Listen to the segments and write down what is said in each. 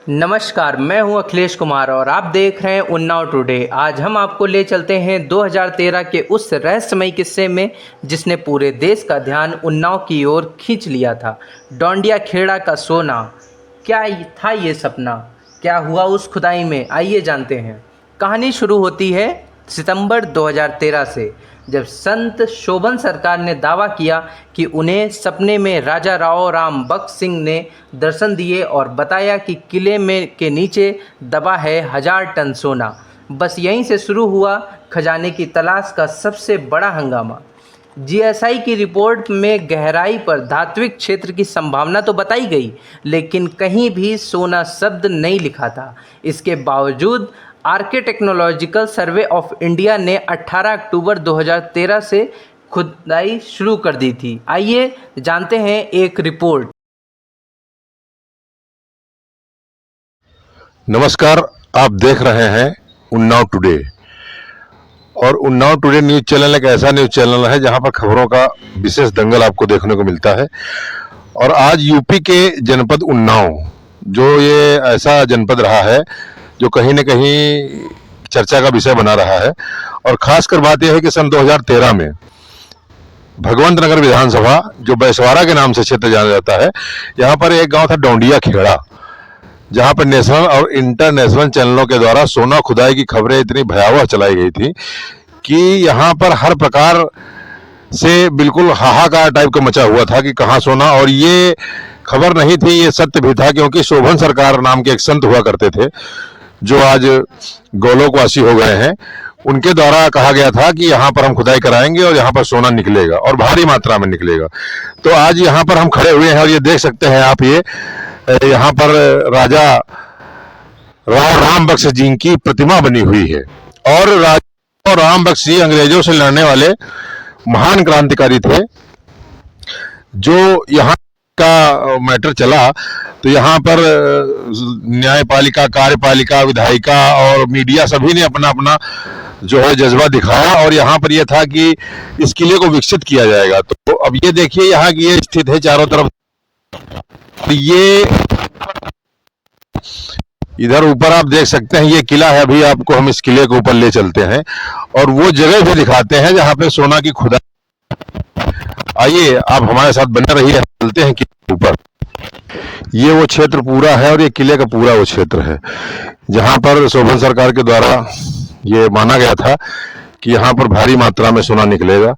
नमस्कार, मैं हूं अखिलेश कुमार और आप देख रहे हैं उन्नाव टुडे। आज हम आपको ले चलते हैं 2013 के उस रहस्यमयी किस्से में जिसने पूरे देश का ध्यान उन्नाव की ओर खींच लिया था। डोंडिया खेड़ा का सोना, क्या था ये सपना? क्या हुआ उस खुदाई में? आइए जानते हैं। कहानी शुरू होती है सितंबर 2013 से, जब संत शोभन सरकार ने दावा किया कि उन्हें सपने में राजा राव राम बख्श सिंह ने दर्शन दिए और बताया कि किले में के नीचे दबा है 1000 टन सोना। बस यहीं से शुरू हुआ खजाने की तलाश का सबसे बड़ा हंगामा। जीएसआई की रिपोर्ट में गहराई पर धात्विक क्षेत्र की संभावना तो बताई गई, लेकिन कहीं भी सोना शब्द नहीं लिखा था। इसके बावजूद आर्किटेक्नोलॉजिकल सर्वे ऑफ इंडिया ने 18 अक्टूबर 2013 से खुदाई शुरू कर दी थी। आइए जानते हैं एक रिपोर्ट। नमस्कार, आप देख रहे हैं उन्नाव टुडे। और उन्नाव टुडे न्यूज चैनल एक ऐसा न्यूज चैनल है जहां पर खबरों का विशेष दंगल आपको देखने को मिलता है। और आज यूपी के जनपद उन्नाव, जो ये ऐसा जनपद रहा है जो कहीं न कहीं चर्चा का विषय बना रहा है। और खासकर बात यह है कि सन 2013 में भगवंत नगर विधानसभा, जो बैसवाड़ा के नाम से क्षेत्र जाना जाता है, यहाँ पर एक गांव था डोंडिया खेड़ा, जहां पर नेशनल और इंटरनेशनल चैनलों के द्वारा सोना खुदाई की खबरें इतनी भयावह चलाई गई थी कि यहां पर हर प्रकार से बिल्कुल हाहाकार टाइप का मचा हुआ था कि कहाँ सोना। और ये खबर नहीं थी, ये सत्य भी था, क्योंकि शोभन सरकार नाम के एक संत हुआ करते थे जो आज गोलोकवासी हो गए हैं। उनके द्वारा कहा गया था कि यहाँ पर हम खुदाई कराएंगे और यहाँ पर सोना निकलेगा और भारी मात्रा में निकलेगा। तो आज यहाँ पर हम खड़े हुए हैं और ये देख सकते हैं आप, ये यहाँ पर राजा राव राम बख्श जी की प्रतिमा बनी हुई है। और राजा राम बख्श जी अंग्रेजों से लड़ने वाले महान क्रांतिकारी थे। जो यहाँ का मैटर चला तो यहाँ पर न्यायपालिका, कार्यपालिका, विधायिका और मीडिया सभी ने अपना अपना जो है जज्बा दिखाया। और यहाँ पर यह था कि इस किले को विकसित किया जाएगा। तो अब ये देखिए, यहाँ की ये स्थित है चारों तरफ। ये इधर ऊपर आप देख सकते हैं, ये किला है। अभी आपको हम इस किले के ऊपर ले चलते हैं और वो जगह भी दिखाते हैं जहाँ पे सोना की खुदाई। आइए आप हमारे साथ बने रहिए, चलते हैं किले के ऊपर। ये वो क्षेत्र पूरा है और ये किले का पूरा वो क्षेत्र है जहाँ पर शोभन सरकार के द्वारा ये माना गया था कि यहाँ पर भारी मात्रा में सोना निकलेगा।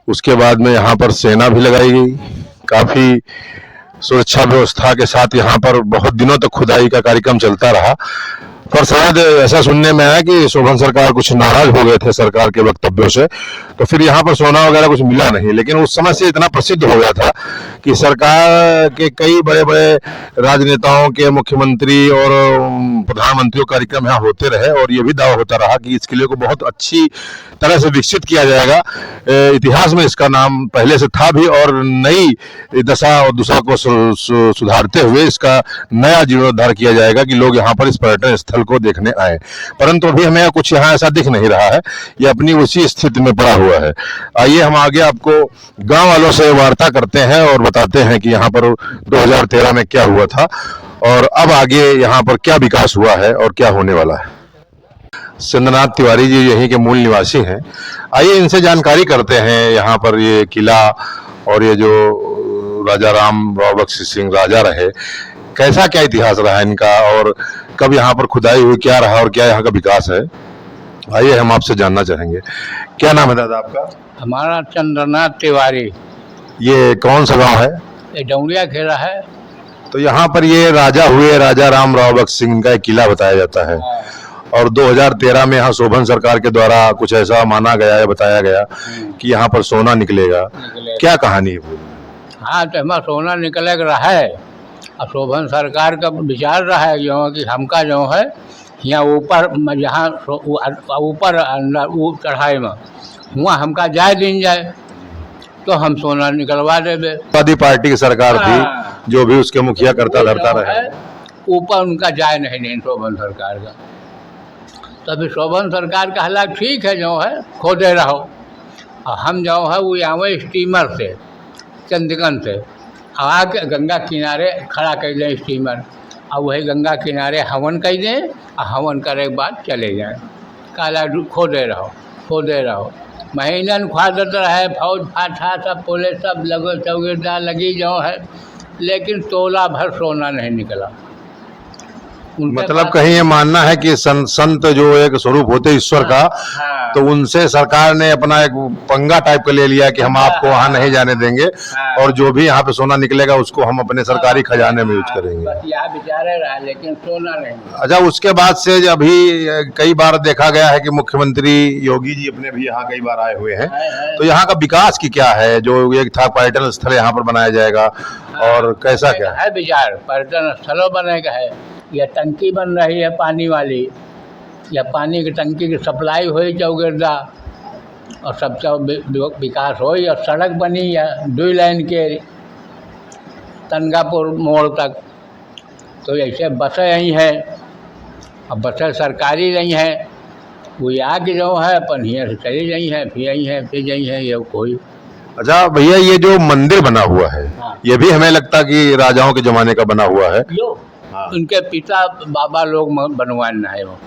उसके बाद में यहाँ पर सेना भी लगाई गई, काफी सुरक्षा व्यवस्था के साथ यहाँ पर बहुत दिनों तक खुदाई का कार्यक्रम चलता रहा। पर शायद ऐसा सुनने में आया कि शोभन सरकार कुछ नाराज हो गए थे सरकार के वक्तव्यों से, तो फिर यहाँ पर सोना वगैरह कुछ मिला नहीं। लेकिन उस समय से इतना प्रसिद्ध हो गया था कि सरकार के कई बड़े बड़े राजनेताओं के, मुख्यमंत्री और प्रधानमंत्रियों कार्यक्रम यहाँ होते रहे। और ये भी दावा होता रहा कि इस किले को बहुत अच्छी तरह से विकसित किया जाएगा। इतिहास में इसका नाम पहले से था भी, और नई दशा और दुशा को सुधारते हुए इसका नया जीर्णोद्धार किया जाएगा कि लोग यहाँ पर इस पर्यटन स्थल को देखने आए। परंतु अभी हमें कुछ यहाँ ऐसा दिख नहीं रहा है, ये अपनी उसी स्थिति में पड़ा हुआ है। आइए हम आगे आपको गांव वालों से वार्ता करते हैं और बताते हैं कि यहाँ पर 2013 में क्या हुआ था और अब आगे यहाँ पर क्या विकास हुआ है और क्या होने वाला है। चंद्रनाथ तिवारी जी यहीं के मूल निवासी हैं। आइए इनसे जानकारी करते हैं यहाँ पर ये किला और ये जो राजा राम बख्श सिंह राजा रहे, कैसा क्या इतिहास रहा इनका और कब यहाँ पर खुदाई हुई, क्या रहा और क्या यहाँ का विकास है। आइए हम आपसे जानना चाहेंगे। क्या नाम है दादा आपका? हमारा चंद्रनाथ तिवारी। ये कौन सा गांव है? ये डोंडिया खेड़ा है। तो यहाँ पर ये राजा हुए, राजा राम बख्श सिंह का एक किला बताया जाता है। और 2013 में यहाँ शोभन सरकार के द्वारा कुछ ऐसा माना गया है, बताया गया कि यहाँ पर सोना निकलेगा। क्या कहानी है? हाँ, तो हमारा सोना निकले रहा है और शोभन सरकार का विचार रहा है जो कि हमका जो है यहाँ ऊपर, जहाँ ऊपर अंदर चढ़ाई में हुआ हमका जाए दिन जाए तो हम सोना निकलवा देवे। आदि पार्टी की सरकार थी, जो भी उसके मुखिया करता धरता रहे, ऊपर उनका जाए नहीं शोभन सरकार का। तभी शोभन सरकार का हालात ठीक है, जो है खोदे रहो। और हम जो है वो आवे स्टीमर से चंदगन से आके गंगा किनारे खड़ा कर लें स्टीमर। और वही गंगा किनारे हवन कर दें और हवन करे के बाद चले जाएं। काला खोदे रहो महीनन ख्वादत रहे, फौज फाठा सब पुलिस सब लगो चौकीदार लगी जो है, लेकिन तोला भर सोना नहीं निकला। उनके मतलब पास- कहीं ये मानना है कि संत जो एक स्वरूप होते ईश्वर का, हाँ, तो उनसे सरकार ने अपना एक पंगा टाइप का ले लिया कि हम आपको वहां नहीं जाने देंगे हाँ। और जो भी यहाँ पे सोना निकलेगा उसको हम अपने सरकारी खजाने में यूज करेंगे। बस यहाँ बेचारे रहा, लेकिन सोना नहीं। अच्छा, उसके बाद से अभी कई बार देखा गया है कि मुख्यमंत्री योगी जी अपने भी यहाँ कई बार आए हुए हैं, है। तो यहाँ का विकास की क्या है, जो एक था पर्यटन स्थल यहाँ पर बनाया जाएगा और कैसा क्या है विचार? पर्यटन स्थलों बने का है, या टंकी बन रही है पानी वाली, या पानी की टंकी की सप्लाई हुई चौगिरदा और सबका विकास हो, या सड़क बनी या 2 लाइन के तनगापुर मोड़ तक। तो ऐसे बसें यहीं हैं, अब बसें सरकारी नहीं हैं, वो आगे जो है अपन यहाँ से चली गई हैं, फिर यहीं है फिर यहीं है, ये कोई। अच्छा भैया, ये जो मंदिर बना हुआ है, हाँ। ये भी हमें लगता कि राजाओं के जमाने का बना हुआ है। हाँ। उनके पिता बाबा लोग बनवाना है वो,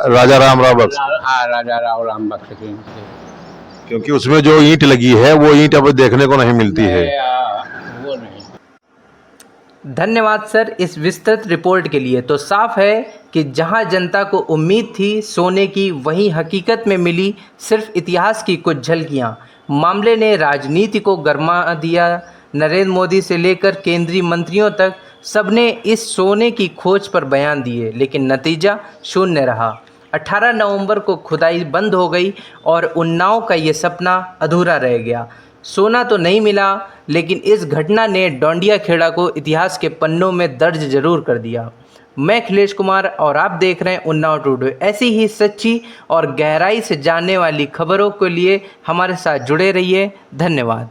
राजा राम बख्श, हाँ राजा राम बख्श की। क्योंकि उसमें जो ईंट लगी है वो ईंट अब देखने को नहीं मिलती है। वो नहीं। धन्यवाद सर इस विस्तृत रिपोर्ट के लिए। तो साफ है कि जहां जनता को उम्मीद थी सोने की, वहीं हकीकत में मिली सिर्फ इतिहास की कुछ झलकियां। मामले ने राजनीति को गरमा दिया। नरेंद्र मोदी से लेकर केंद्रीय मंत्रियों तक सबने इस सोने की खोज पर बयान दिए, लेकिन नतीजा शून्य रहा। 18 नवंबर को खुदाई बंद हो गई और उन्नाव का ये सपना अधूरा रह गया। सोना तो नहीं मिला, लेकिन इस घटना ने डोंडिया खेड़ा को इतिहास के पन्नों में दर्ज जरूर कर दिया। मैं अखिलेश कुमार और आप देख रहे हैं उन्नाव टुडे। ऐसी ही सच्ची और गहराई से जानने वाली खबरों के लिए हमारे साथ जुड़े रहिए। धन्यवाद।